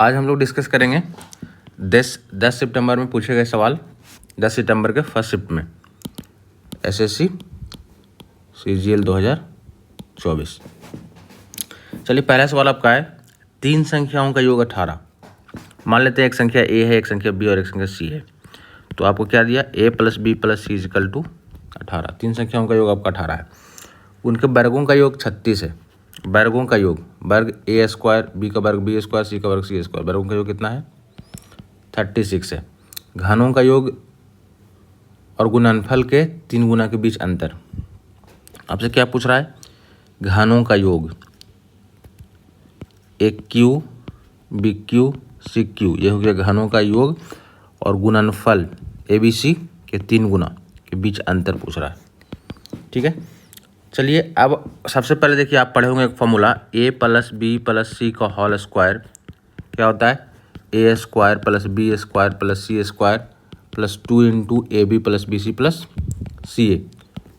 आज हम लोग डिस्कस करेंगे 10 सितंबर में पूछे गए सवाल, 10 सितंबर के फर्स्ट शिफ्ट में एसएससी सीजीएल 2024। चलिए, पहला सवाल आपका है, 3 संख्याओं का योग 18। मान लेते हैं एक संख्या ए है, एक संख्या बी और एक संख्या सी है। तो आपको क्या दिया, A plus B plus C is equal to 18। 3 संख्याओं का योग आपका 18 है। उनके वर्गों का योग 36 है। वर्गों का योग, वर्ग ए स्क्वायर, बी का वर्ग बी स्क्वायर, सी का वर्ग सी स्क्वायर, वर्गों का योग कितना है, 36 है। घनों का योग और गुणनफल के 3 गुना के बीच अंतर। आपसे क्या पूछ रहा है, घनों का योग, A cube B cube C cube, ये हो गया घनों का योग, और गुणनफल ए बी सी के 3 गुना के बीच अंतर पूछ रहा है। ठीक है, चलिए अब सबसे पहले देखिए, आप पढ़े होंगे एक formula, A plus B plus C का होल स्क्वायर क्या होता है, A square plus B square plus C square plus 2 into A B plus B C plus C A.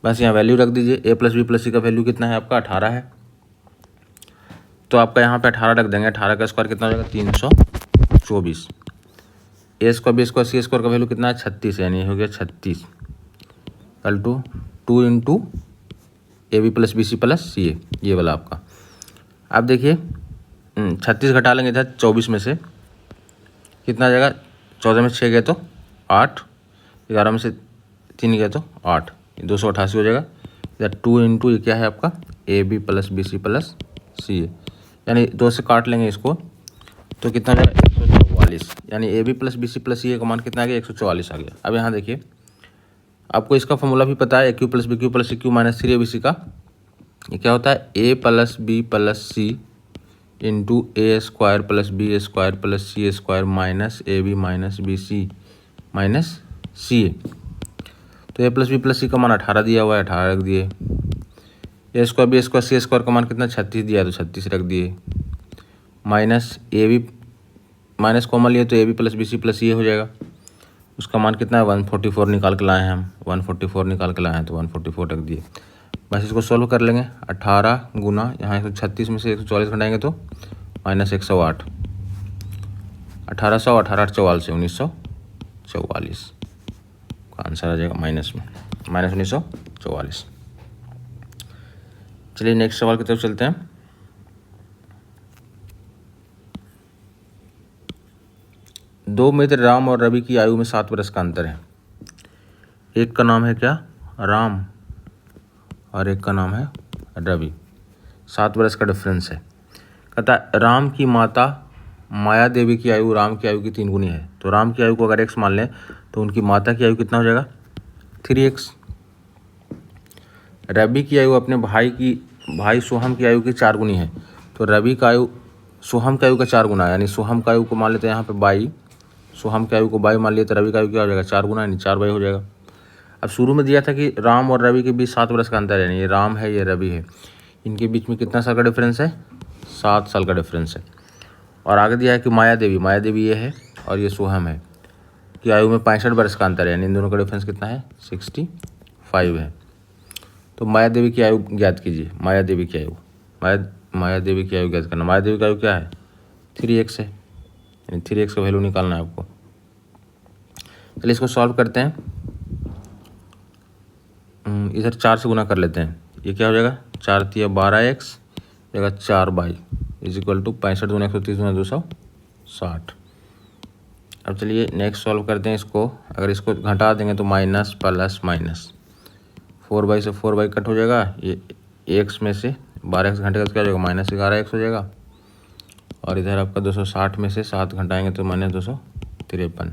बस यहाँ वैल्यू रख दीजिए। A plus B plus C का value कितना है आपका, 18 है। तो आपका यहाँ पे 18 रख देंगे। 18 का स्क्वायर कितना हो जाएगा, 324। A square B square C square का वैल्यू कितना है, 36 है, यानी हो गया 36 कल टू 2 into A B plus B C plus C A, ये वाला आपका। अब देखिए 36 घटा लेंगे इधर 24 में से, कितना आ जाएगा, 14 में 6 गए तो 8, 11 में से 3 गए तो 8, 288 हो जाएगा। इधर 2 इंटू ये क्या है आपका, A B plus B C plus C A, यानी 2 से काट लेंगे इसको तो कितना आ जाएगा, 144, यानी A B plus B C plus C A का मान कितना आ गया, 144 आ गया। अब यहाँ देखिए, आपको इसका फॉर्मूला भी पता है, A cube plus B cube plus C cube minus 3 A B C का। ये क्या होता है, A plus B plus C into A square plus B square plus C square minus A B minus B C minus C A. तो A plus B plus C का मान 18 दिया हुआ है, 18 रख दिए। A square B square C square का मान कितना, 36 दिया है, तो 36 रख दिए। Minus A B, minus common लिए तो A B plus B C plus C A हो जाएगा। उसका मान कितना है, 144 निकाल के लाए हैं हम, 144 निकाल के लाए हैं, तो 144 रख दिए। बस इसको सॉल्व कर लेंगे। 18 गुना यहाँ 136 में से 144 घटाएंगे तो माइनस 108, 1800, 18 44 से 1944 का आंसर आ जाएगा माइनस में, माइनस 1944। चलिए नेक्स्ट सवाल की तरफ चलते हैं। दो मित्र राम और रवि की आयु में 7 वर्ष का अंतर है। एक का नाम है क्या, राम, और एक का नाम है रवि। 7 वर्ष का डिफरेंस है। कहता है राम की माता माया देवी की आयु राम की आयु की 3 गुनी है। तो राम की आयु को अगर x मान लें तो उनकी माता की आयु कितना हो जाएगा, 3x। रवि की आयु अपने भाई सोहम की आयु की 4 गुनी है। तो रवि का आयु सोहम की आयु का 4 गुना है, यानी सोहम का आयु को मान लेते हैं यहाँ पे 22, सोहम की आयु को 22 मान लिया, तो रवि का आयु क्या हो जाएगा, 4 गुना, यानी 4 22 हो जाएगा। अब शुरू में दिया था कि राम और रवि के बीच 7 वर्ष का अंतर है, यानी ये राम है ये रवि है, इनके बीच में कितना साल का डिफरेंस है, 7 साल का डिफरेंस है। और आगे दिया है कि माया देवी ये है और ये सोहम है कि आयु में 65 वर्ष का अंतर है, यानी इन दोनों का डिफरेंस कितना है, 65 है। तो माया देवी की आयु ज्ञात कीजिए। माया देवी की आयु, माया देवी की आयु ज्ञात करना। माया देवी की आयु क्या है, 3x है, यानी 3x का वैल्यू निकालना है आपको। चलिए इसको सॉल्व करते हैं। इधर 4 से गुना कर लेते हैं। ये क्या हो जाएगा, 4 तिया 12x जाएगा 4 बाई इज इक्वल टू 65 दूना 130 दूना 260। अब चलिए नेक्स्ट सॉल्व करते हैं इसको। अगर इसको घटा देंगे तो माइनस प्लस माइनस, 4 बाई से 4 बाई कट हो जाएगा। ये x में से 12x घंटे का क्या हो जाएगा, माइनस 11x हो जाएगा। और इधर आपका 260 में से 7 घटाएंगे तो माइनस 253,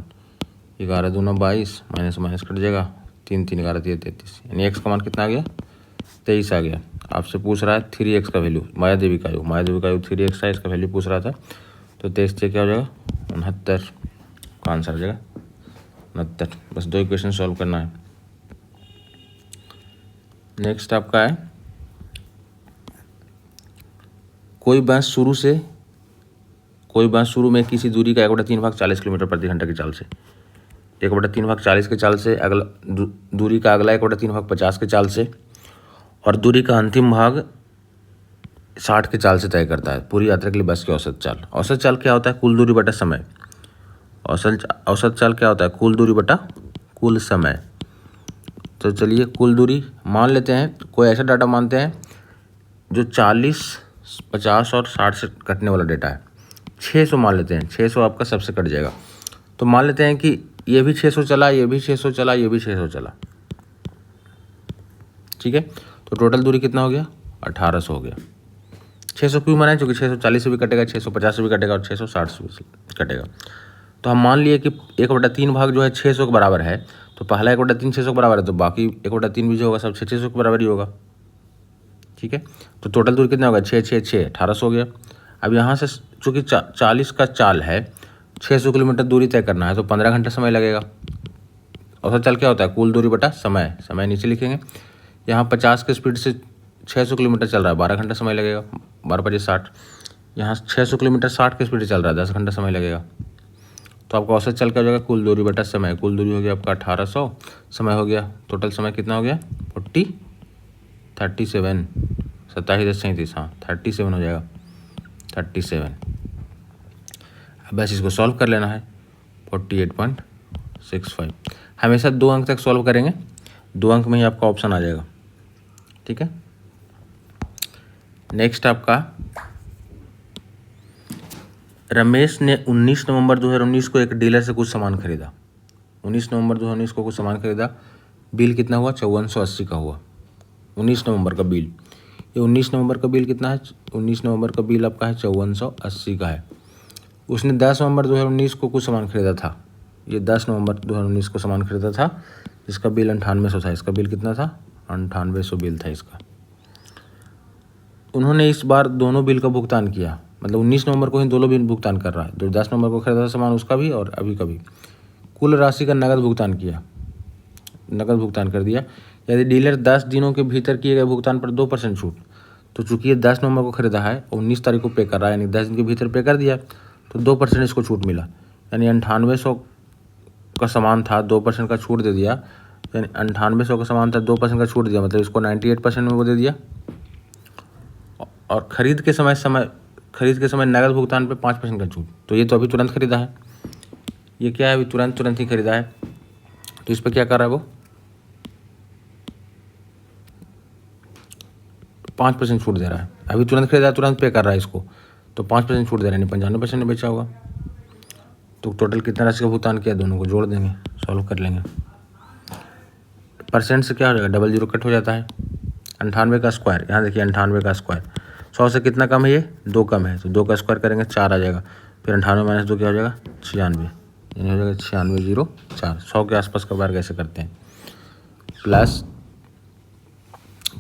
11 दूना 22, माइनस माइनस कट जाएगा, 3 3 11 33, यानी x का मान कितना आ गया, 23 आ गया। आपसे पूछ रहा है 3x का वैल्यू, माया देवी का आयु 3x है, इसका वैल्यू पूछ रहा था। तो 23 से क्या हो जाएगा, 69 का आंसर आ जाएगा 69। बस 2 इक्वेशन सॉल्व करना है। नेक्स्ट आपका है, कोई बांस शुरू में किसी दूरी का 1/3 भाग 40 किलोमीटर प्रति घंटा की चाल से, 1/3 भाग 40 के चाल से, अगला दूरी का अगला 1/3 भाग 50 के चाल से, और दूरी का अंतिम भाग 60 के चाल से तय करता है पूरी यात्रा के लिए बस की औसत चाल। औसत चाल क्या होता है? कुल दूरी बटा समय। औसत चाल क्या होता है? कुल दूरी बटा कुल समय। तो चलिए कुल दूरी मान लेते हैं, कोई ऐसा डाटा मानते हैं जो 40, 50 और 60 से कटने वाला डेटा है। 600 मान लेते हैं, 600 आपका सबसे कट जाएगा। तो मान लेते हैं कि ये भी 600 चला, ये भी 600 चला, ये भी 600 चला, ठीक है। तो टोटल दूरी कितना हो गया? 1800 हो गया। 600 क्यों माना है? क्योंकि 640 से भी कटेगा, 650 से भी कटेगा और 660 से भी कटेगा। तो हम मान लिए कि 1/3 भाग जो है 600 के बराबर है, तो पहला 1/3 600 के बराबर है, तो बाकी 1/3 भी जो होगा सब 600 के बराबर ही होगा, ठीक है। तो टोटल दूरी कितना होगा? 6 6 6 1800 हो गया। अब यहाँ से चूँकि 40 का चाल है, 600 किलोमीटर दूरी तय करना है, तो 15 घंटा समय लगेगा। औसत चाल क्या होता है? कुल दूरी बटा समय। समय नीचे लिखेंगे। यहाँ 50 के स्पीड से 600 किलोमीटर चल रहा है, 12 घंटा समय लगेगा, 12 × 60। यहाँ 600 किलोमीटर 60 के स्पीड से चल रहा है, 10 घंटा समय लगेगा। तो आपका औसत चाल क्या हो जाएगा? कुल दूरी बटा समय। कुल दूरी हो गया आपका 1800, समय हो गया, टोटल समय कितना हो गया? 37 27 हाँ 37 हो जाएगा, 37। अब बस इसको सॉल्व कर लेना है। 48.65। हमेशा 2 अंक तक सॉल्व करेंगे, 2 अंक में ही आपका ऑप्शन आ जाएगा, ठीक है। नेक्स्ट आपका, रमेश ने 19 नवंबर 2019 को एक डीलर से कुछ सामान खरीदा। 19 नवंबर 2019 को कुछ सामान खरीदा। बिल कितना हुआ? 5480 का हुआ। 19 नवंबर का बिल, ये 19 नवंबर का बिल कितना है? 19 नवंबर का बिल आपका है 5480 का है। उसने 10 नवंबर 2019 को कुछ सामान खरीदा था। ये 10 नवंबर 2019 को सामान खरीदा था, इसका बिल 9800 था। इसका बिल कितना था? 9800 बिल था इसका। उन्होंने इस बार दोनों बिल का भुगतान किया, मतलब 19 नवंबर को ही दोनों बिल भुगतान कर रहा है। तो 10 नवंबर को खरीदा था सामान, उसका भी और अभी का भी। कुल राशि का नगद भुगतान किया, नगद भुगतान कर दिया। यदि डीलर 10 दिनों के भीतर किए गए भुगतान पर 2% छूट, तो चूंकि ये 10 नवंबर को खरीदा है और 19 तारीख को पे कर रहा है, यानी 10 दिन के भीतर पे कर दिया, तो 2% इसको छूट मिला। यानी 9800 का सामान था, 2% का छूट दे दिया। यानी 9800 का सामान था, 2% का छूट दिया, मतलब इसको 98% में वो दे दिया। और खरीद के समय नगद भुगतान पे 5% का छूट। तो ये तो अभी तुरंत खरीदा है, ये क्या है? अभी तुरंत ही खरीदा है, तो इस पर क्या कर रहा है वो? 5% छूट दे रहा है। अभी तुरंत खरीदा है, तुरंत पे कर रहा है इसको, तो 5% छूट दे रहा है, यानी 95% में बेचा होगा। तो टोटल कितना राशि का भुगतान किया? दोनों को जोड़ देंगे, सॉल्व कर लेंगे। परसेंट से क्या हो जाएगा? 00 कट हो जाता है। 98 का स्क्वायर, यहाँ देखिए 98 का स्क्वायर, 100 से कितना कम है? ये 2 कम है, तो 2 का स्क्वायर करेंगे 4 आ जाएगा। फिर 98 - 2 क्या हो जाएगा? 96, यानी हो जाएगा 9604। 100 के आसपास का बार कैसे करते हैं? प्लस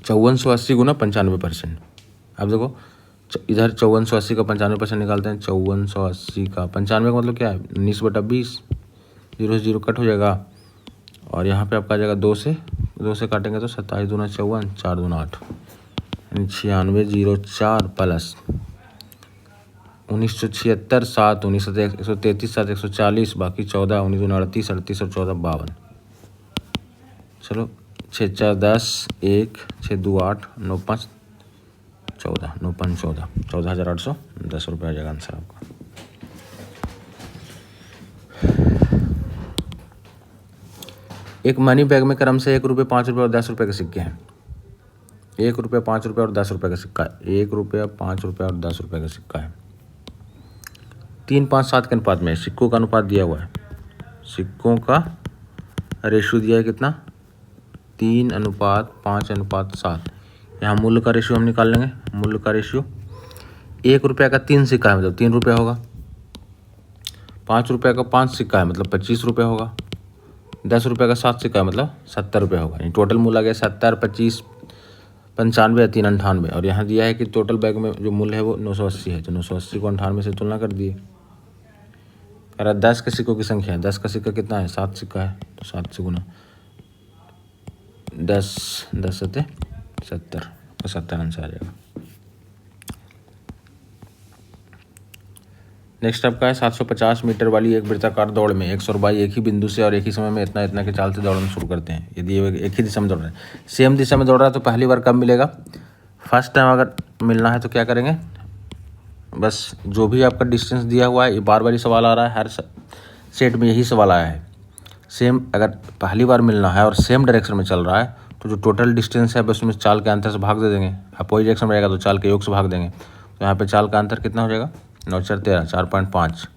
5480 गुना 95%। अब देखो इधर 5480 का 95% निकालते हैं। 5480 का 95 का मतलब क्या है? 19/20, 0 से 0 कट हो जाएगा। और यहाँ पे आपका आ जाएगा 2 से काटेंगे तो 27 दूना 54, 4 दूना 8, 9604 प्लस 1976 7 133 7 140, बाकी 14 19 दूना 38 38 और 14 52। चलो 6 4 10 1 6 2 8 9 5 14 9 5 14 14,810 रुपये आ जाएगा आंसर आपका। एक मनी बैग में क्रम से 1 रुपये 5 रुपये और 10 रुपये के सिक्के हैं। 1 रुपये 5 रुपये और 10 रुपये का सिक्का है। 1 रुपया 5 रुपये और 10 रुपये का सिक्का है। 3 5 7 के अनुपात में सिक्कों का अनुपात दिया हुआ है। सिक्कों का रेशियो दिया है कितना? 3:5:7। यहाँ मूल्य का रेशियो हम निकाल लेंगे। मूल्य का रेशियो 1 रुपये का 3 सिक्का है, मतलब 3 रुपये होगा। 5 रुपये का 5 सिक्का है, मतलब 25 रुपये होगा। 10 रुपये का 7 सिक्का है, मतलब 70 रुपये होगा। यानी टोटल मूल्य आ गया 70 25 95 3 98। और यहाँ दिया है कि टोटल बैग में जो मूल्य है वो 980 है, तो 980 को 98 से तुलना कर दिए। कह रहा 10 के सिक्कों की संख्या है। 10 का सिक्का कितना है? 7 सिक्का है, तो 7 से गुना 10 10 सत्ते 70, तो 70 आंसर आ जाएगा। नेक्स्ट आपका है 750 मीटर वाली एक वृत्ताकार दौड़ में 100 रुपये एक ही बिंदु से और एक ही समय में इतना इतना के चाल से दौड़ना शुरू करते हैं। यदि एक ही दिशा में दौड़ रहे हैं, सेम दिशा में दौड़ रहा है, तो पहली बार कब मिलेगा? फर्स्ट टाइम अगर मिलना है तो क्या करेंगे, बस जो भी आपका डिस्टेंस दिया हुआ है, ये बार बार ही सवाल आ रहा है, हर सेट में यही सवाल आया है। सेम अगर पहली बार मिलना है और सेम डायरेक्शन में चल रहा है तो जो टोटल डिस्टेंस है बस उसमें चाल के अंतर से भाग दे देंगे। अपोजिट डायरेक्शन में रहेगा तो चाल के योग से भाग देंगे। तो यहाँ पे चाल का अंतर कितना हो जाएगा, 9 4 13, 4.5।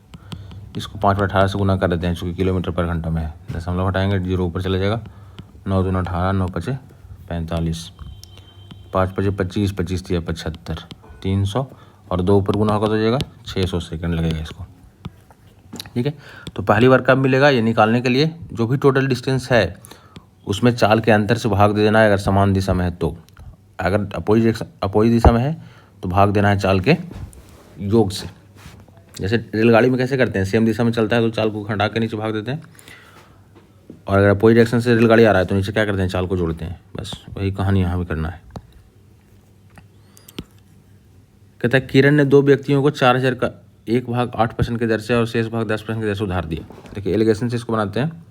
इसको 5/18 से गुना कर देते हैं चूँकि किलोमीटर पर घंटा में है। दशमलव हटाएंगे, 0 ऊपर चला जाएगा। 9 दूना 18, 9 5 45, 5 5 25, 25 3 75, 300 और 2 ऊपर गुना होगा तो हो जाएगा 600 सेकंड लगेगा इसको। ठीक है, तो पहली बार कब मिलेगा, ये निकालने के लिए जो भी टोटल डिस्टेंस है उसमें चाल के अंतर से भाग दे देना है अगर समान दिशा में है तो। अगर अपोजिट दिशा में है तो भाग देना है चाल के योग से। जैसे रेलगाड़ी में कैसे करते हैं, सेम दिशा में चलता है तो चाल को हटा के नीचे भाग देते हैं, और अगर अपोजिट डायरेक्शन से रेलगाड़ी आ रहा है तो नीचे क्या करते हैं, चाल को जोड़ते हैं। बस वही कहानी यहाँ भी करना है। कहता है किरण ने 2 व्यक्तियों को 4000 का 1/8% के दर से और शेष भाग 10% के दर से उधार दिया। देखिए एलिगेशन से इसको बनाते हैं।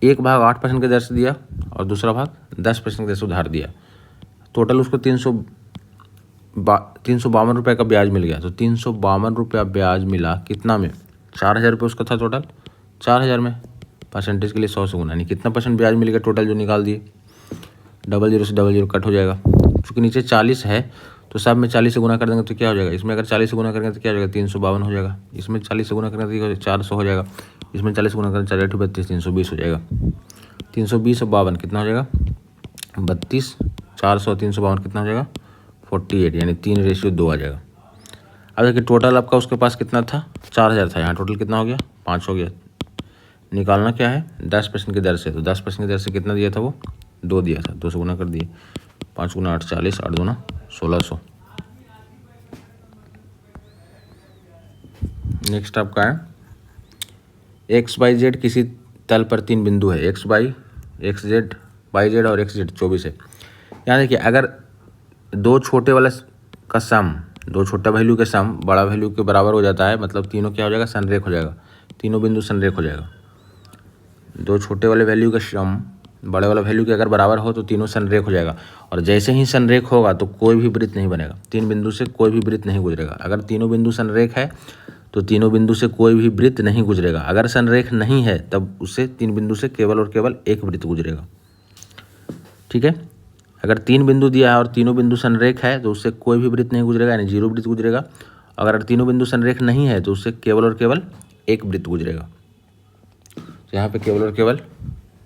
1/8% के दर से दिया और दूसरा भाग 10% के दर से उधार दिया। टोटल उसको 352 रुपये का ब्याज मिल गया। तो 352 रुपया ब्याज मिला कितना में, 4000 रुपये उसका था टोटल, 4000 में परसेंटेज के लिए 100 से गुना, यानी कितना परसेंट ब्याज मिल गया टोटल जो निकाल दिए। 00 से 00 कट हो जाएगा। चूँकि नीचे 40 है तो सब में 40 से गुना कर देंगे तो क्या हो जाएगा, इसमें अगर 40 से गुना करेंगे तो क्या हो जाएगा, 352 हो जाएगा। इसमें 40 से गुना करेंगे तो 400 हो जाएगा। इसमें 40 से गुना करेंगे 4 32, 320 हो जाएगा। 320 और 52 कितना हो जाएगा, 32, 400 352 कितना हो जाएगा, 48, यानी 3:2 आ जाएगा। अब देखिए टोटल आपका उसके पास कितना था, 4000 था, यहाँ टोटल कितना हो गया, 5 हो गया। निकालना क्या है, 10% की दर से। तो 10% की दर से कितना दिया था वो, 2 दिया था, 2 से गुना कर दिए। 5 गुना 8 40, 8 दूना 1600। नेक्स्ट आपका है XYZ किसी तल पर 3 बिंदु है, XY, XZ, YZ और XZ 24 है। यहाँ देखिए अगर 2 छोटे वाला का सम, 2 छोटा वैल्यू के सम बड़ा वैल्यू के बराबर हो जाता है, मतलब तीनों क्या हो जाएगा, संरेख हो जाएगा। तीनों बिंदु संरेख हो जाएगा। 2 छोटे वाले वैल्यू का सम बड़े वाला वैल्यू के अगर बराबर हो तो तीनों संरेख हो जाएगा। और जैसे ही संरेख होगा तो कोई भी वृत्त नहीं बनेगा, 3 बिंदु से कोई भी वृत्त नहीं गुजरेगा। अगर तीनों बिंदु संरेख है तो तीनों बिंदु से कोई भी वृत्त नहीं गुजरेगा। अगर संरेख नहीं है तब उससे 3 बिंदु से केवल और केवल एक वृत्त गुजरेगा। ठीक है, अगर 3 बिंदु दिया है और तीनों बिंदु संरेख है तो उससे कोई भी वृत्त नहीं गुजरेगा, यानी 0 वृत्त गुजरेगा। अगर तीनों बिंदु संरेख नहीं है तो उससे केवल और केवल एक वृत्त गुजरेगा। तो यहाँ पे केवल और केवल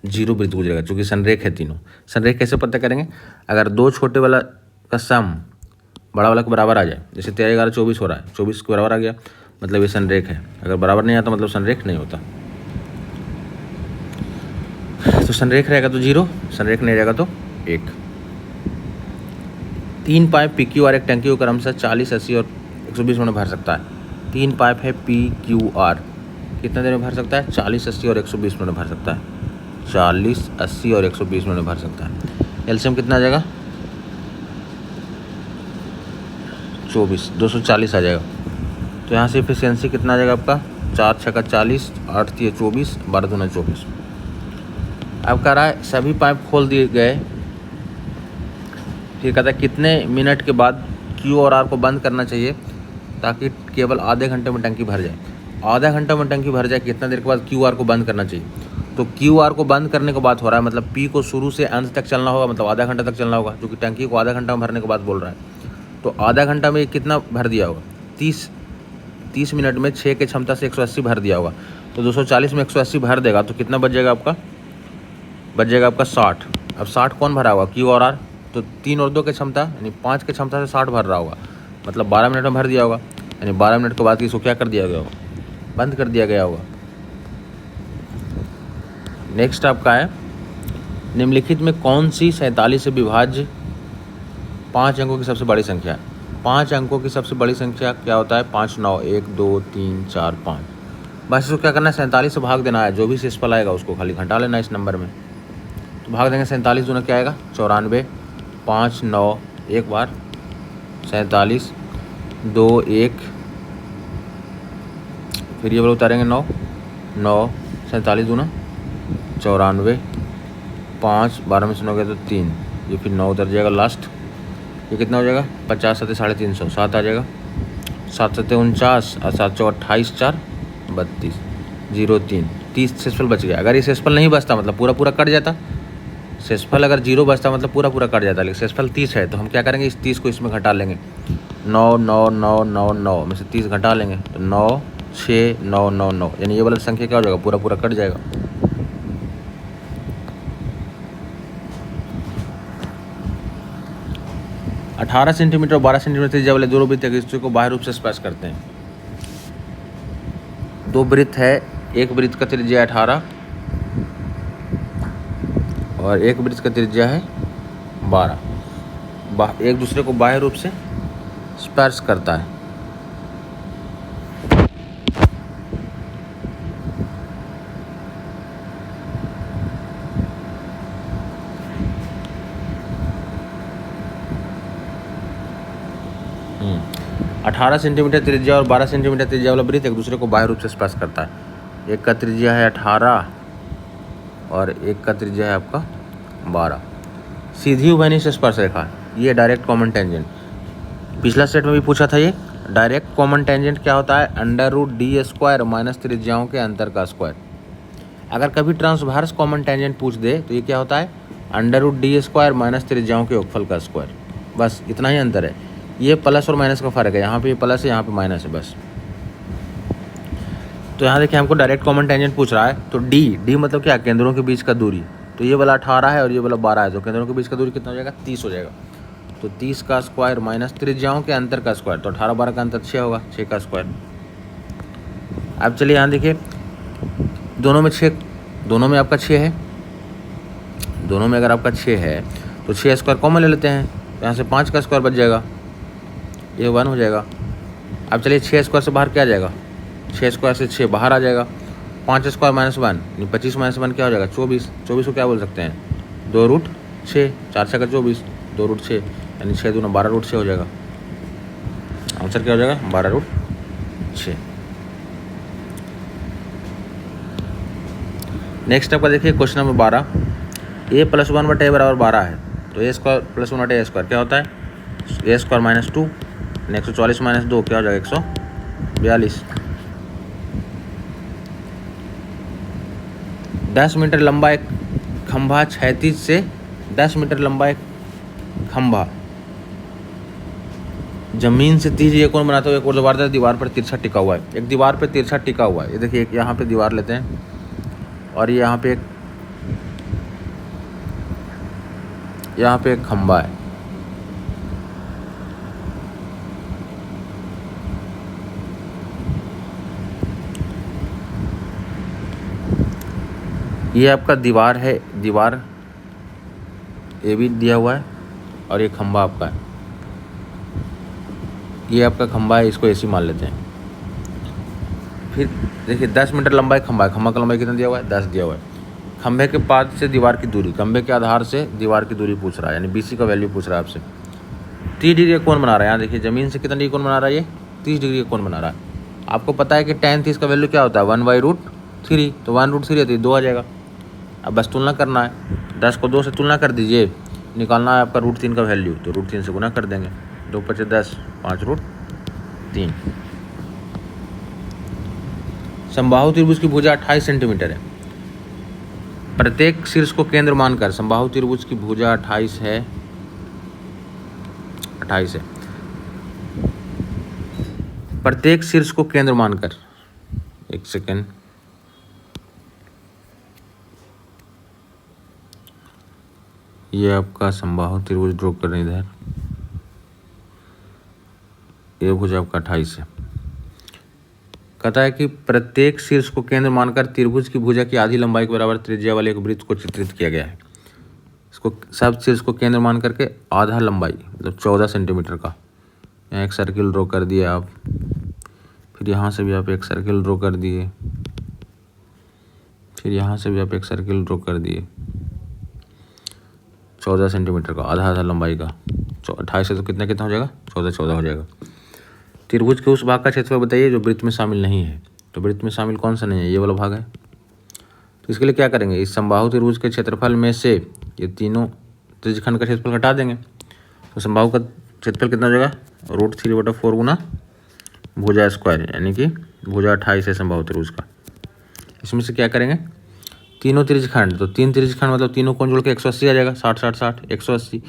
0 वृत्त गुजरेगा क्योंकि संरेख है तीनों। संरेख कैसे पता करेंगे, अगर 2 छोटे वाला का सम बड़ा वाला के बराबर आ जाए, जैसे 13 11 24 हो रहा है, 24 के बराबर आ गया मतलब ये संरेख है। अगर बराबर नहीं आता मतलब संरेख नहीं होता। तो संरेख रहेगा तो 0, संरेख नहीं रहेगा तो 1। 3 पाइप PQR एक टंकी को क्रमशः 40, 80 और 120 में भर सकता है। 3 पाइप है PQR, कितना देर में भर सकता है, 40, 80 और 120 मिनट भर सकता है। 40, 80 और 120 मिनट भर सकता है। एलसीएम कितना आ जाएगा, 24, 240 आ जाएगा। तो यहाँ से एफिशिएंसी कितना आ जाएगा आपका, 4 6 40, 8 3 24, 12 दूना 24। अब कह रहा है सभी पाइप खोल दिए गए, फिर कहता है कितने मिनट के बाद Q और R को बंद करना चाहिए ताकि केवल आधे घंटे में टंकी भर जाए। आधा घंटा में टंकी भर जाए, कितना देर के बाद QR को बंद करना चाहिए। तो QR को बंद करने के बाद हो रहा है, मतलब P को शुरू से अंत तक चलना होगा, मतलब आधा घंटा तक चलना होगा, क्योंकि टंकी को आधा घंटा में भरने के बाद बोल रहा है। तो आधा घंटा में कितना भर दिया होगा, 30 मिनट में 6 के क्षमता से 180 भर दिया होगा। तो 240 में 180 भर देगा तो कितना बच जाएगा आपका, बच जाएगा आपका 60। अब 60 कौन भरा होगा, Q और R। तो 3 और 2 के क्षमता यानी 5 के क्षमता से 60 भर रहा होगा, मतलब 12 मिनट में भर दिया होगा। यानी 12 मिनट के बाद इसको क्या कर दिया गया होगा, बंद कर दिया गया होगा। नेक्स्ट आपका है निम्नलिखित में कौन सी 47 से विभाज्य 5 अंकों की सबसे बड़ी संख्या है। 5 अंकों की सबसे बड़ी संख्या क्या होता है, 5 9 1 2 3 4 5। बस इसको क्या करना है, 47 से भाग देना है, जो भी शेषफल आएगा उसको खाली घटा लेना इस नंबर में। तो भाग देंगे 47 दूना क्या आएगा, 94, 5 9 एक बार 47 2 1, फिर ये वाला उतारेंगे 9 9 47 दूना 94, 5 12 में से 9 गया तो 3, ये फिर 9 उतर जाएगा लास्ट, ये कितना हो जाएगा 50 7 350 7 आ जाएगा 7 7 49 और 7 4 28 4 32 0 3 30 सेसफल बच गया। अगर ये सेसफल नहीं बचता मतलब पूरा पूरा कट जाता। सेसफल अगर 0 बचता मतलब पूरा पूरा कट जाता, लेकिन सेसफल 30 है तो हम क्या करेंगे, इस 30 को इसमें घटा लेंगे। 9 9 9 9 9 में से 30 घटा लेंगे तो 9 6 9 9 9, यानी ये वाला संख्या क्या हो जाएगा, पूरा पूरा कट जाएगा। अठारह सेंटीमीटर और 12 सेंटीमीटर त्रिज्या वाले दो वृत्त एक दूसरे को बाह्य रूप से स्पर्श करते हैं। दो वृत्त है, एक वृत्त का त्रिज्या 18 और एक वृत्त का त्रिज्या है 12, एक दूसरे को बाह्य रूप से स्पर्श करता है। अठारह सेंटीमीटर त्रिज्या और 12 सेंटीमीटर त्रिज्या वाला वृत्त एक दूसरे को बाह्य रूप से स्पर्श करता है। एक का त्रिज्या है 18 और एक का त्रिज्या है आपका 12। सीधी उभयनिष्ठ स्पर्श रेखा, ये डायरेक्ट कॉमन टेंजेंट। पिछला सेट में भी पूछा था ये डायरेक्ट कॉमन टेंजेंट क्या होता है, √d² माइनस त्रिज्याओं के अंतर का स्क्वायर। अगर कभी ट्रांसवर्स कॉमन टेंजेंट पूछ दे तो ये क्या होता है, √d² माइनस त्रिज्याओं के योगफल का स्क्वायर। बस इतना ही अंतर है, ये प्लस और माइनस का फर्क है, यहाँ पे प्लस है यहाँ पे माइनस है बस। तो यहाँ देखिए हमको डायरेक्ट कॉमन टेंजेंट पूछ रहा है, तो डी मतलब क्या, केंद्रों के बीच का दूरी। तो ये वाला 18 है और ये वाला 12 है, तो केंद्रों के बीच का दूरी कितना हो जाएगा, 30 हो जाएगा। तो 30 का स्क्वायर माइनस त्रिज्याओं के अंतर का स्क्वायर, तो 18 12 का अंतर 6 होगा, 6 का स्क्वायर। अब चलिए यहाँ देखिए दोनों में 6, दोनों में आपका 6 है, दोनों में अगर आपका 6 है तो 6 स्क्वायर कॉमन ले लेते हैं, यहाँ से 5 का स्क्वायर बच जाएगा, ये 1 हो जाएगा। अब चलिए 6 स्क्वायर से बाहर क्या आ जाएगा, 6 स्क्वायर से 6 बाहर आ जाएगा। 5 स्क्वायर माइनस 1 यानी 25 माइनस 1 क्या हो जाएगा, 24। 24 को क्या बोल सकते हैं, 2√6, 4 6 का 24, 2√6 यानी 6 दूना 12√6 हो जाएगा। आंसर क्या हो जाएगा, 12√6। नेक्स्ट आपका देखिए क्वेश्चन नंबर 12, a + 1/a बराबर 12 है, तो a² + 1/a² क्या होता है, a² माइनस 2, 140 माइनस 2 क्या हो जाएगा, 142। 10 मीटर लंबा एक खंभा क्षैतिज से 10 मीटर लंबा एक खंभा जमीन से 30 कोण बनाते हुए एक ऊर्ध्वाधर दीवार पर तिरछा टिका हुआ है। एक दीवार पर तिरछा टिका हुआ है, ये देखिए एक यहाँ पे दीवार लेते हैं और ये यहाँ पे एक खंभा है। ये आपका दीवार है, दीवार ये भी दिया हुआ है और ये खंभा आपका है, ये आपका खंभा है, इसको ऐसे मान लेते हैं। फिर देखिए 10 मीटर लंबा एक खंभा है, खंभा का लंबाई कितना दिया हुआ है, 10 दिया हुआ है। खंभे के पास से दीवार की दूरी, खंभे के आधार से दीवार की दूरी पूछ रहा है, यानी BC का वैल्यू पूछ रहा है आपसे। 30 डिग्री का कोण बना रहा है, यहाँ देखिए ज़मीन से कितना डिग्री कोण बना रहा है, ये 30 डिग्री का कोण बना रहा है। आपको पता है कि tan 30 का वैल्यू क्या होता है, 1/√3, तो 1√3 है तो 2 आ जाएगा। अब बस तुलना करना है, 10 को 2 से तुलना कर दीजिए, निकालना है आपका √3 का वैल्यू, तो √3 से गुना कर देंगे, 2 × 5 = 10, 5√3। समबाहु त्रिभुज की भुजा 28 सेंटीमीटर है। प्रत्येक शीर्ष को केंद्र मानकर, समबाहु त्रिभुज की भुजा 28 है, 28 है। प्रत्येक शीर्ष को केंद्र मानकर, एक सेकेंड, ये आपका समबाहु त्रिभुज ड्रॉ कर रहे इधर, ये भुजा आपका 28 है। कहता है कि प्रत्येक शीर्ष को केंद्र मानकर त्रिभुज की भुजा की आधी लंबाई के बराबर त्रिज्या वाले एक वृत्त को चित्रित किया गया है। इसको सब शीर्ष को केंद्र मान करके आधा लंबाई मतलब 14 सेंटीमीटर का, यहाँ एक सर्किल ड्रॉ कर दिए आप, फिर यहाँ से भी आप एक सर्किल ड्रॉ कर दिए, फिर यहाँ से भी आप एक सर्किल ड्रॉ कर दिए, 14 सेंटीमीटर का, आधा लंबाई का। 28 से तो कितना हो जाएगा, 14 हो जाएगा। त्रिभुज के उस भाग का क्षेत्रफल बताइए जो वृत्त में शामिल नहीं है। तो वृत्त में शामिल कौन सा नहीं है, ये वाला भाग है। तो इसके लिए क्या करेंगे, इस समबाहु त्रिभुज के क्षेत्रफल में से ये तीनों त्रिज्यखंड का क्षेत्रफल घटा देंगे। तो समबाहु का क्षेत्रफल कितना हो जाएगा, √3/4 गुना भुजा स्क्वायर, यानी कि भुजा 28 है संभावित त्रिभुज का। इसमें से क्या करेंगे, तीनों त्रिज्यखंड, तो 3 त्रिज्यखंड मतलब तीनों कोण जोड़ के 180 आ जाएगा, 60 60 60 180।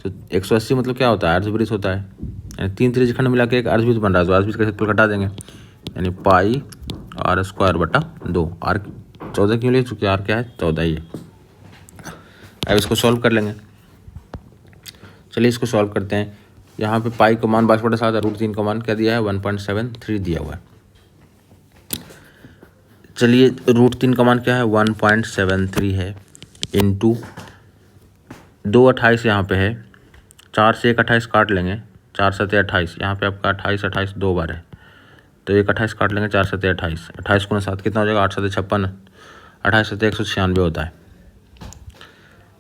तो 180 मतलब क्या होता है, अर्धवृत्त होता है, यानी 3 त्रिज्यखंड मिला के एक अर्धवृत्त बन रहा है, तो अर्धवृत्त का क्षेत्रफल घटा देंगे, यानी πr²/2। r 14 क्यों लिए, चूँकि r क्या है 14 ही है। अब इसको सॉल्व कर लेंगे। चलिए इसको सॉल्व करते हैं। यहाँ पे पाई का मान 22/7 है, √3 का मान क्या दिया है 1.73 दिया हुआ है। चलिए √3 का मान क्या है 1.73 है, इंटू 2 28 यहाँ पे है, 4 से 1 28 काट लेंगे, 4 7 28, यहाँ पे आपका 28 28 2 बार है, तो 1 28 काट लेंगे, 4 7 28, 28 गुना 7 कितना हो जाएगा 8 7 56, 28 7 196 होता है।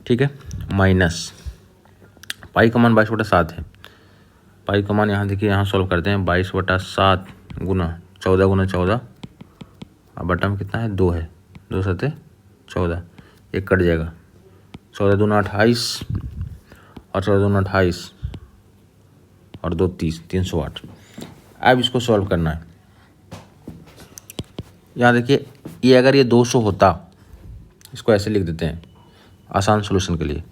ठीक है, माइनस पाई का मान 22/7 है, पाई का मान यहाँ देखिए, यहाँ सॉल्व करते हैं, 22/7 गुना 14 गुना 14, अब बटा में कितना है 2 है, 2 7 14, एक कट जाएगा, 14 दूना 28 और 14 दूना 28 और 2 30, 308। अब इसको सॉल्व करना है। यहाँ देखिए, ये अगर ये 200 होता, इसको ऐसे लिख देते हैं आसान सॉल्यूशन के लिए,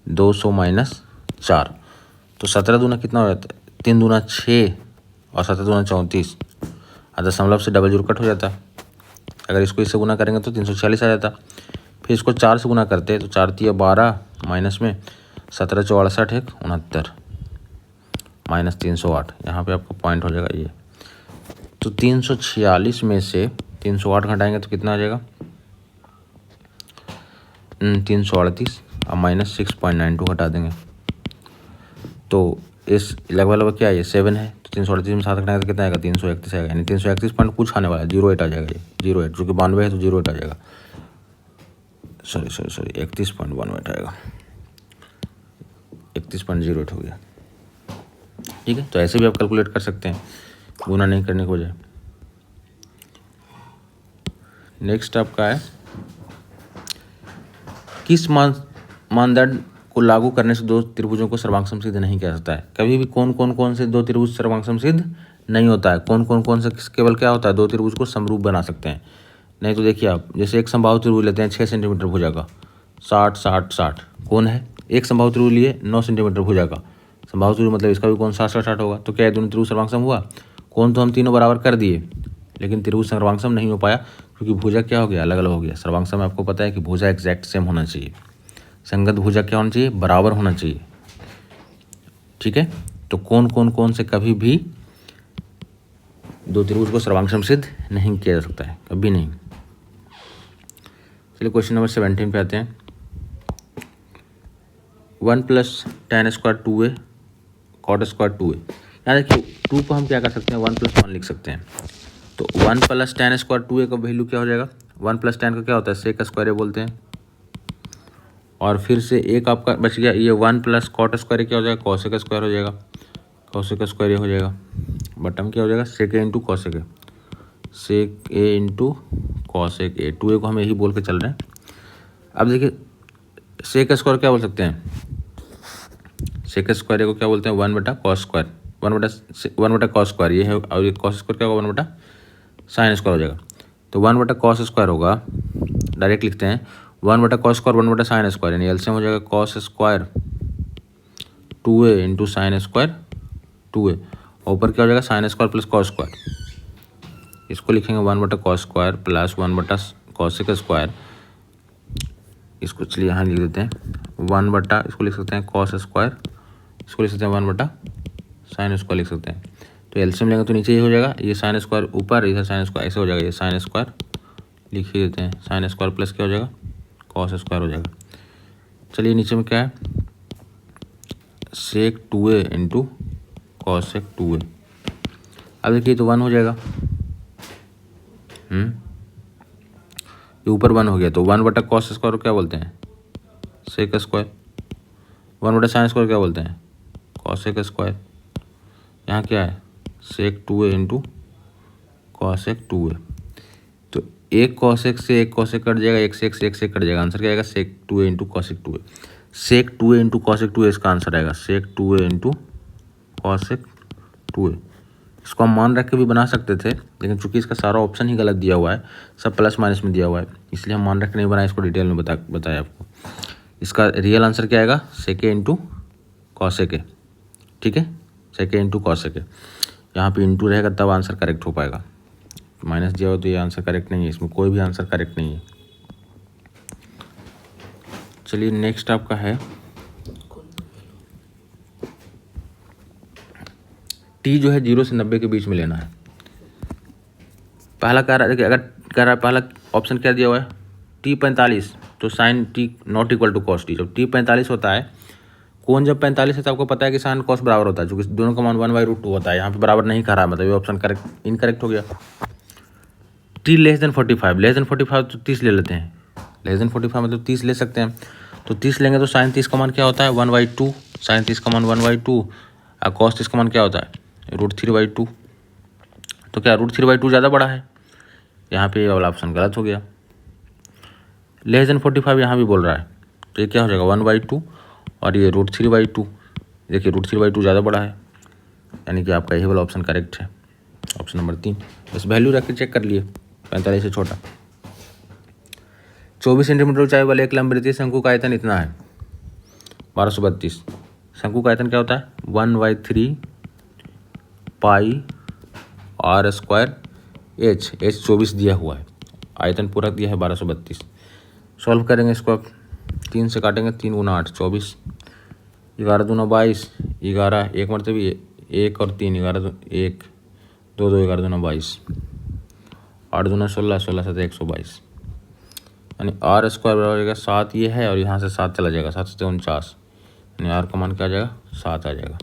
200 - 4, तो 17 दूना कितना हो जाता है, 3 दूना 6 और 17 दूना 34, दशमलव से डबल 0 कट हो जाता। अगर इसको इससे गुना करेंगे तो 346 आ जाता। फिर इसको 4 से गुना करते हैं, तो 4 × 12 माइनस में 17 × 4 = 68 = 69 माइनस 308, यहाँ पे आपका पॉइंट हो जाएगा ये। तो 346 में से 308 घटाएंगे तो कितना आ जाएगा 338, और माइनस 6.92 घटा देंगे, तो इस लगभग क्या है ये 7 है, तो 338 में 7 घटाएंगे तो कितना आएगा 331 आएगा, यानी 331 पॉइंट कुछ आने वाला है, 08 आ जाएगा ये, 08, जो कि 92 है तो 08 आ जाएगा, सॉरी 31.18 आएगा, 31.08 हो गया। ठीक है, तो ऐसे भी आप कैलकुलेट कर सकते हैं गुना नहीं करने की वजह। नेक्स्ट आपका है, किस मानदंड को लागू करने से दो त्रिभुजों को सर्वांग सिद्ध नहीं किया जाता है। कभी भी कौन से दो त्रिभुज सर्वांग सिद्ध नहीं होता है, कौन से केवल क्या होता है, दो त्रिभुज को समरूप बना सकते हैं। नहीं तो देखिए आप, जैसे एक संभावित त्रिभुज लेते हैं 6 सेंटीमीटर भुजा का, 60 60 60 कौन है, एक संभावित त्रिभुज लिए 9 सेंटीमीटर भुजा का, संभावित त्रिभुज मतलब इसका भी कौन 60 60 होगा, तो क्या है दोनों त्रिभुज सर्वांग हुआ। कौन तो हम तीनों बराबर कर दिए, लेकिन त्रिभुज सर्वांग नहीं हो पाया, क्योंकि भुजा क्या हो गया अलग अलग हो गया। सर्वांग में आपको पता है कि भुजा एग्जैक्ट सेम होना चाहिए, संगत भुजा क्या होना चाहिए, बराबर होना चाहिए। ठीक है, तो कौन से कभी भी दो त्रिभुज को सर्वांग सिद्ध नहीं किया जा सकता है, कभी नहीं। चलिए क्वेश्चन नंबर 17 पे आते हैं। 1 + tan² 2a cot² 2a। यहाँ देखिए 2 को हम क्या कर सकते हैं 1 + 1 लिख सकते हैं, तो 1 + tan² 2a का वैल्यू क्या हो जाएगा, 1 + tan का क्या होता है sec² बोलते हैं, और फिर से एक आपका बच गया, ये 1 + cot² क्या हो जाएगा cosec² हो जाएगा, cosec² हो जाएगा, बटम क्या हो जाएगा sec a × cosec a, sec a × cosec a, 2a को हम यही बोल के चल रहे हैं। अब देखिए sec² क्या बोल सकते हैं, sec² को क्या बोलते हैं 1/cos², 1/cos², ये है, और ये cos² क्या होगा 1/sin² हो जाएगा, तो 1/cos² होगा, डायरेक्ट लिखते हैं 1/cos² 1/sin², यानी एलसीएम हो जाएगा cos² 2a × sin² 2a, ऊपर क्या हो जाएगा sin² + cos², इसको लिखेंगे 1/cos² + 1/cosec², इसको चलिए यहाँ लिख देते हैं इसको लिख सकते हैं cos², इसको लिख सकते हैं 1/sin² लिख सकते हैं, तो एलसीएम लेंगे तो नीचे ये हो जाएगा, ये sin² ऊपर, इधर sin² ऐसे हो जाएगा, ये sin² लिख ही देते हैं, sin² प्लस क्या हो जाएगा cos² हो जाएगा। चलिए नीचे में क्या है sec 2a × cosec 2a, अब देखिए तो 1 हो जाएगा, ये ऊपर 1 हो गया, तो 1/cos² क्या बोलते हैं sec², 1/sin² क्या बोलते हैं cosec², यहाँ क्या है sec 2a × cosec 2a, तो एक cosec से एक cosec कट जाएगा, एक sec से एक sec कट जाएगा, आंसर क्या आएगा sec 2a × cosec 2a, sec 2a × cosec 2a इसका आंसर आएगा, sec 2a × कॉसेक 2a। इसको हम मान रख के भी बना सकते थे, लेकिन चूंकि इसका सारा ऑप्शन ही गलत दिया हुआ है, सब प्लस माइनस में दिया हुआ है, इसलिए हम मान रख के नहीं बनाए, इसको डिटेल में बताया आपको। इसका रियल आंसर क्या आएगा, सेक ए इंटू कॉसेक ए। ठीक है, सेक ए इंटू कॉसेक ए। यहाँ पे इंटू रहेगा तब आंसर करेक्ट हो पाएगा, माइनस दिया हो तो ये आंसर करेक्ट नहीं है, इसमें कोई भी आंसर करेक्ट नहीं है। चलिए नेक्स्ट आपका है टी जो है 0 से 90 के बीच में लेना है। पहला कह रहा है कि अगर कह रहा है, पहला ऑप्शन क्या दिया हुआ है, टी 45, तो sine T not equal to cos T. जब टी 45 होता है, कोण जब 45 है तो आपको पता है कि साइन कॉस बराबर होता है, क्योंकि दोनों का मान 1/√2 होता है। यहाँ पे बराबर नहीं कह रहा है, मतलब ये ऑप्शन करेक्ट इनकरेक्ट हो गया। टी लेस देन 45 तो 30 ले लेते हैं। लेस देन 45 मतलब 30 ले सकते हैं, तो 30 लेंगे तो साइन 30 का मान क्या होता है, 1/2। साइन 30 का मान 1/2 और कॉस 30 का मान क्या होता है, √3/2। तो क्या √3/2 ज़्यादा बड़ा है, यहाँ पे ये वाला ऑप्शन गलत हो गया। लेस देन 45 यहाँ भी बोल रहा है, तो ये क्या हो जाएगा 1/2 और ये √3/2। देखिए √3/2 ज़्यादा बड़ा है, यानी कि आपका यही वाला ऑप्शन करेक्ट है, ऑप्शन नंबर 3। बस वैल्यू रख के चेक कर लिए, 45 से छोटा। 24 सेंटीमीटर ऊंचाई वाले एक लंबवृत्तीय शंकु का आयतन इतना है, 1232। शंकु का आयतन क्या होता है, 1/3 पाई r² h 24 दिया हुआ है, आयतन पूरा दिया है 1232। सॉल्व करेंगे इसको, आप 3 से काटेंगे, 3 × 8 24, 11 दूना 22, 11 एक मतलब 1 और 3, 11 1 2 2 11 दूना 22, 8 दूना 16, 16 7 122, यानी r² बराबर हो जाएगा 7। ये है और यहाँ से 7 चला जाएगा, 7 से 49, यानी r का मान क्या आ जाएगा, 7 आ जाएगा।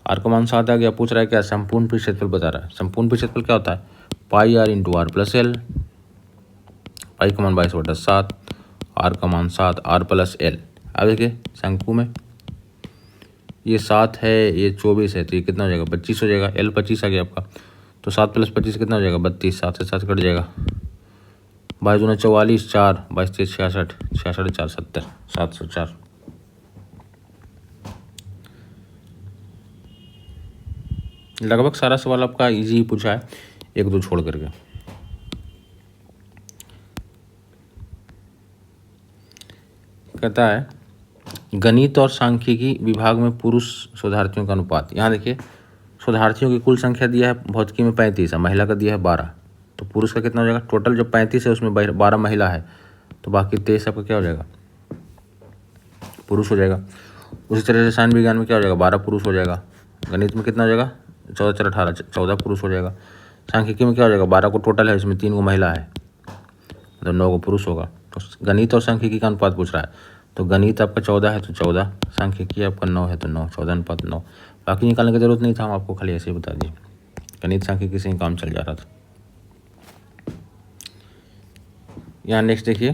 r का मान 7 आ गया। पूछ रहा है क्या, संपूर्ण पृष्ठ क्षेत्रफल बता रहा है। संपूर्ण पृष्ठ क्षेत्रफल क्या होता है, pi r into r plus L. Pi का मान 22/7, r का मान 7, r प्लस एल। अब देखिए शंकु में ये 7 है, ये 24 है, तो ये कितना हो जाएगा, 25 हो जाएगा। एल 25 आ गया आपका, तो 7 + 25 कितना हो जाएगा, 32। 7 से 7 कट जाएगा, 22 दूना 44, 4 22 3 66, 66 4 70, 704। लगभग सारा सवाल आपका इजी ही पूछा है, 1-2 छोड़ करके। कहता है गणित और सांख्यिकी विभाग में पुरुष शोधार्थियों का अनुपात। यहाँ देखिए शोधार्थियों की कुल संख्या दिया है, भौतिकी में 35 है, महिला का दिया है 12, तो पुरुष का कितना हो जाएगा। टोटल जो 35 है उसमें 12 महिला है, तो बाकी 23 आपका क्या हो जाएगा, पुरुष हो जाएगा। उसी तरह से रसायन विज्ञान में क्या हो जाएगा, 12 पुरुष हो जाएगा। गणित में कितना हो जाएगा, 14 4 18, 14 पुरुष हो जाएगा। सांख्यिकी में क्या हो जाएगा, 12 को टोटल है, इसमें 3 को महिला है, मतलब 9 को पुरुष होगा। तो गणित और सांख्यिकी का अनुपात पूछ रहा है, तो गणित आपका 14 है तो 14, सांख्यिकी आपका 9 है तो 9, 14:9। बाकी निकालने की जरूरत नहीं था, हम आपको खाली ऐसे ही बता दिए, गणित सांख्यिकी से ही काम चल जा रहा था। यहाँ नेक्स्ट देखिए,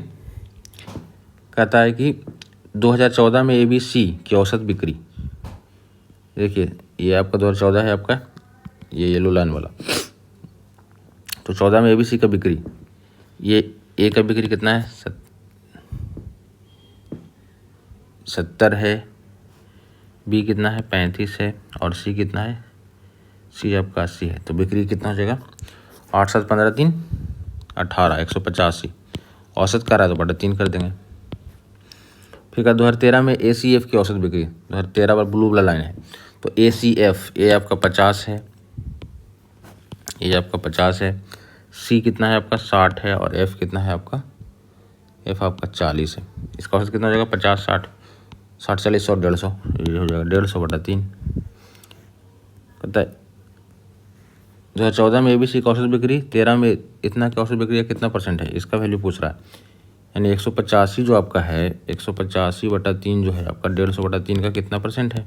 कहता है कि 2014 में ABC की औसत बिक्री, देखिए ये आपका 2014 है, आपका ये येलो लाइन वाला, तो 14 में ABC का बिक्री, ये ए का बिक्री कितना है, 70 है, बी कितना है 35 है, और सी कितना है, सी आपका 80 है। तो बिक्री कितना हो जाएगा, 8 7 15 3 18, 185। औसत कर रहा है तो 3 कर देंगे। फिर का 2013 में ACF की औसत बिक्री, 2013 पर ब्लू वाला लाइन है, तो ACF ए आपका 50 है, ये आपका 50 है, सी कितना है आपका 60 है, और एफ कितना है आपका, एफ आपका 40 है। इसका औसत कितना हो जाएगा, 50 60 60 40 और 150, ये हो जाएगा 150/3। पता है 2014 में ABC की औसत बिक्री, 13 में इतना की औसत बिक्री कितना % है, इसका वैल्यू पूछ रहा है। यानी 185 जो आपका है, 185/3 जो है आपका 150/3 का कितना % है,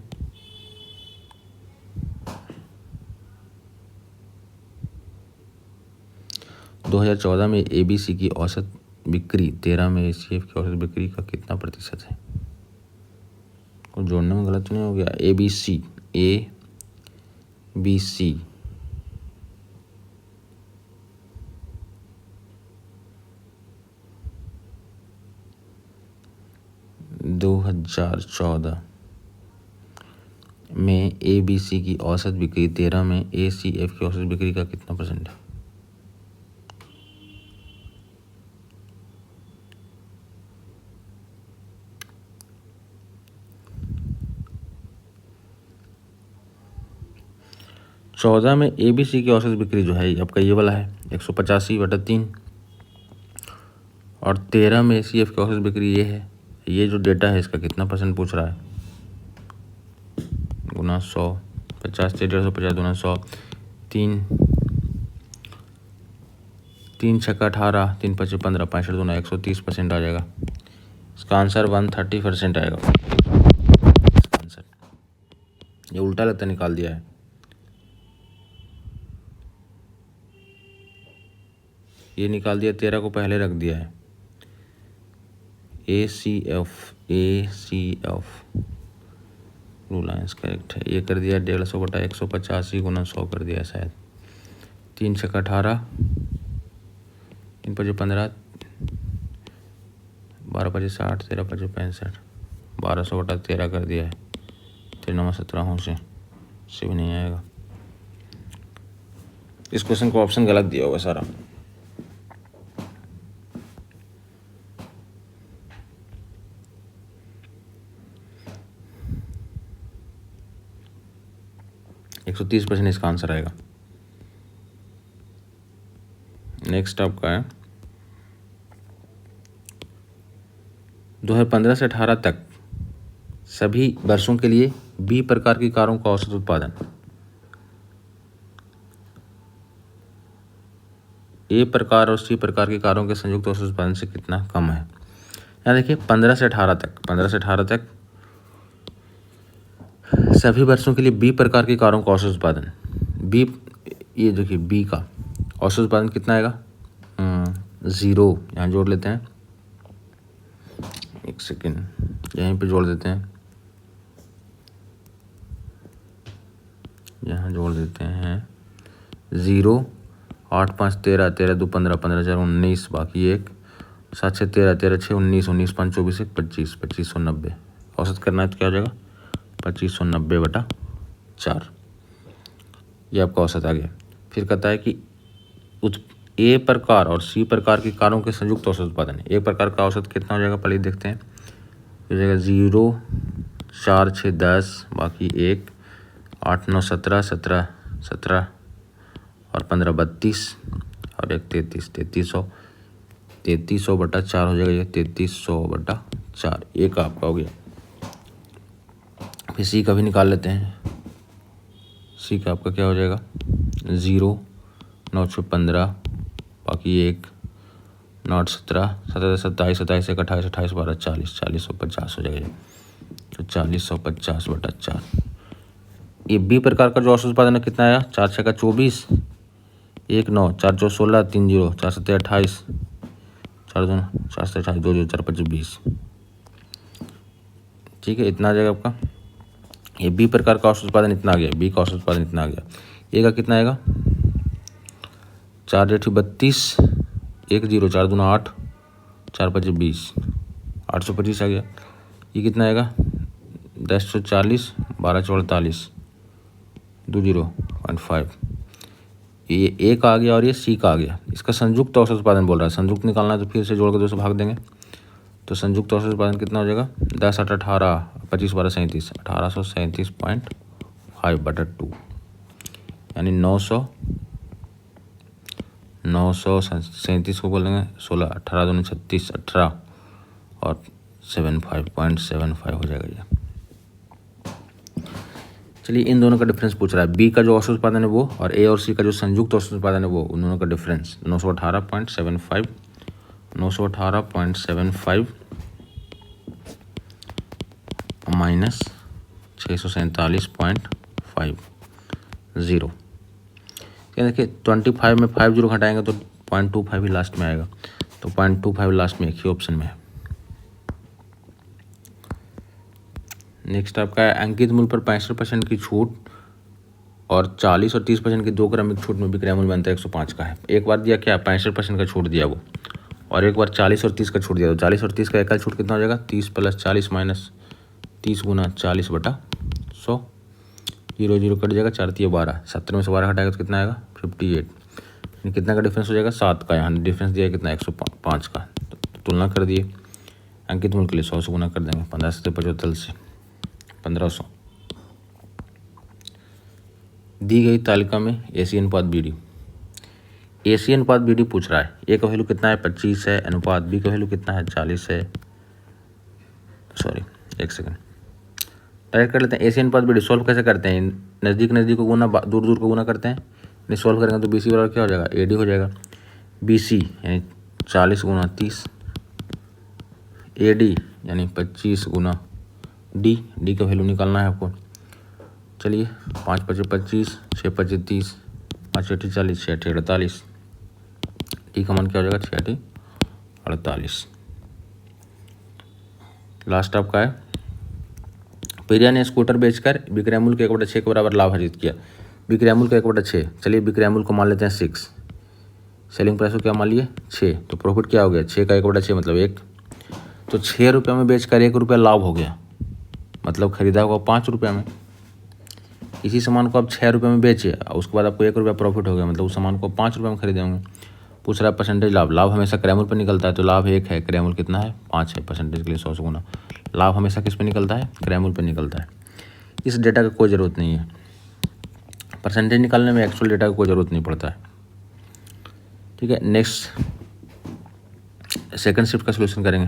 तो 2014 में ABC की औसत बिक्री, 13 में ACF की औसत बिक्री का कितना % है। कुछ जोड़ने में गलत नहीं हो गया, ABC 2014 में ABC की औसत बिक्री 13 में ACF की औसत बिक्री का कितना परसेंट है? चौदह में ABC की औसत बिक्री जो है आपका ये वाला है 185/3 और 13 में ACF की औसत बिक्री ये है। ये जो डेटा है इसका कितना परसेंट पूछ रहा है? गुना 100, 50 से 150 गुना 100, 3 छक्का 18, 3 पचे 15, 65 दूना 130% आ जाएगा। इसका आंसर 130% आएगा। इसका आंसर ये उल्टा लगता निकाल दिया है। ये निकाल दिया, 13 को पहले रख दिया है। ACF रूल लाइन्स करेक्ट है। ये कर दिया 150/185 गुना 100 कर दिया शायद। 3 छक्का 18, 3 पचे 15, 12 पचे 60, 13 पचे 65, 1200/13 कर दिया है। 13 17 से भी नहीं आएगा। इस क्वेश्चन को ऑप्शन गलत दिया होगा सारा। एक 130% इसका आंसर आएगा। नेक्स्ट आपका है 2015 से 18 तक सभी वर्षों के लिए B प्रकार की कारों का औसत उत्पादन A प्रकार और C प्रकार की कारों के संयुक्त औसत उत्पादन से कितना कम है। यहाँ देखिए 15 से 18 तक सभी वर्षों के लिए B प्रकार की कारों का औसत उत्पादन B, ये देखिए B का औसत उत्पादन कितना आएगा? 0। यहाँ जोड़ लेते हैं, एक सेकेंड, यहीं पे जोड़ देते हैं, यहाँ जोड़ देते हैं 0, 8 5 13, 13 2 15, 15 4 19, बाकी 1, 7 6 13, 13 6 19, 19 5 24 1 25, 2590। औसत करना है तो क्या हो जाएगा? 2590/4। ये आपका औसत आ गया। फिर कहता है कि A प्रकार और C प्रकार की कारों के संयुक्त औसत उत्पादन है। A प्रकार का औसत कितना हो जाएगा पहले देखते हैं। हो जाएगा 0, 4 6 10, बाकी 1, 8 9 17, 17 17 और 15 32 और 1 33, 3300/4 हो जाएगा। ये 3300/4 एक आपका हो गया। फिर C का भी निकाल लेते हैं। C का आपका क्या हो जाएगा? 0, 9 6 15, बाकी 1, 9 17, 17 27, 27 1 28, 28 12 40, 4050 हो जाएगा। तो 4050/4। ये B प्रकार का जो औसत उत्पादन है कितना आया? 4 6 24, 1 9, 4 4 16, 3 0, 4 7 28, 4 2 4 7 28, 2 0 4 5 20। ठीक है, इतना आ जाएगा आपका। ये B प्रकार का औसत उत्पादन इतना आ गया, B का औसत उत्पादन इतना आ गया। A का कितना आएगा? 4 8 32, 1 0, 4 2 8, 4 5 20, 825 आ गया। ये कितना आएगा? 1040, 12 44, 2 0.5। ये A का आ गया और ये C का आ गया। इसका संयुक्त औसत उत्पादन बोल रहा है। संयुक्त निकालना है तो फिर से जोड़ के 2 से भाग देंगे। तो संयुक्त औसत उत्पादन कितना हो जाएगा? 10 8 18, 25 12 37, 1837.5/2, यानी 937 को बोलेंगे 16, 18 दूनी 36, 18 और 75.75 हो जाएगा ये। चलिए, इन दोनों का डिफरेंस पूछ रहा है। B का जो औसत उत्पादन है वो और A और C का जो संयुक्त औसत उत्पादन है वो, उन दोनों का डिफरेंस 918.75 माइनस 647.50। क्या देखिए 25 में 50 घटाएंगे तो 0.25 ही लास्ट में आएगा। तो 0.25 लास्ट में एक ही ऑप्शन में है। नेक्स्ट आपका है अंकित मूल्य पर 65% की छूट और 40 और 30% की 2 क्रमिक छूट में विक्रय मूल्य बनता है 105 का है। एक बार दिया क्या 65% का छूट दिया वो, और एक बार 40 और 30 का छूट दिया। तो 40 और 30 का एकल छूट कितना हो जाएगा? 30 + 40 - 30 × 40/100। 0 0 कट जाएगा, 4 3 12, 70 में से 12 हटाएगा तो कितना आएगा 58। कितना का डिफरेंस हो जाएगा 7 का, यहाँ डिफरेंस दिया कितना 105 का। तो तुलना कर दिए, अंकित मूल के लिए 100 से गुना कर देंगे, 15 से 75 से 1500। दी गई तालिका में AC अनुपात BD, AC अनुपात BD पूछ रहा है। A का वैल्यू कितना है 25 है, अनुपात B का वैल्यू कितना है 40 है। सॉरी एक सेकंड, डायरेक्ट कर लेते हैं। AC अनुपात BD सॉल्व कैसे करते हैं, नज़दीक नज़दीक को गुना, दूर दूर को गुना करते हैं। नहीं सॉल्व करेंगे तो BC बराबर क्या हो जाएगा AD हो जाएगा। BC यानी 40 गुना 30, AD यानी 25 गुना D का वैल्यू निकालना है आपको। चलिए 5 5 25, 6 5 30, 5 8 40, 6 8 48, D का मान क्या हो जाएगा 6 8 48। लास्ट आपका है, प्रिया ने स्कूटर बेचकर विक्रय मूल्य के 1/6 के बराबर लाभ अर्जित किया। विक्रय मूल्य का 1/6, चलिए विक्रय मूल्य को मान लेते हैं 6, सेलिंग प्राइस को क्या मान लिए 6, तो प्रॉफिट क्या हो गया 6 का 1/6 मतलब 1। तो 6 रुपये में बेचकर 1 रुपया लाभ हो गया, मतलब खरीदा होगा 5 रुपये में। इसी सामान को आप 6 रुपये में बेचे और उसके बाद आपको 1 रुपया प्रॉफिट हो गया, मतलब उस सामान को 5 रुपये में खरीदे होंगे। पूछ रहा है परसेंटेज लाभ, लाभ हमेशा क्रय मूल्य पर निकलता है, तो लाभ 1 है, क्रय मूल्य कितना है 5 है, परसेंटेज के लिए 100 से गुना। लाभ हमेशा किस पे निकलता है क्रय मूल्य पर निकलता है। इस डेटा का कोई ज़रूरत नहीं है, परसेंटेज निकालने में एक्चुअल डेटा का कोई ज़रूरत नहीं पड़ता है। ठीक है, नेक्स्ट सेकंड शिफ्ट का सॉल्यूशन करेंगे।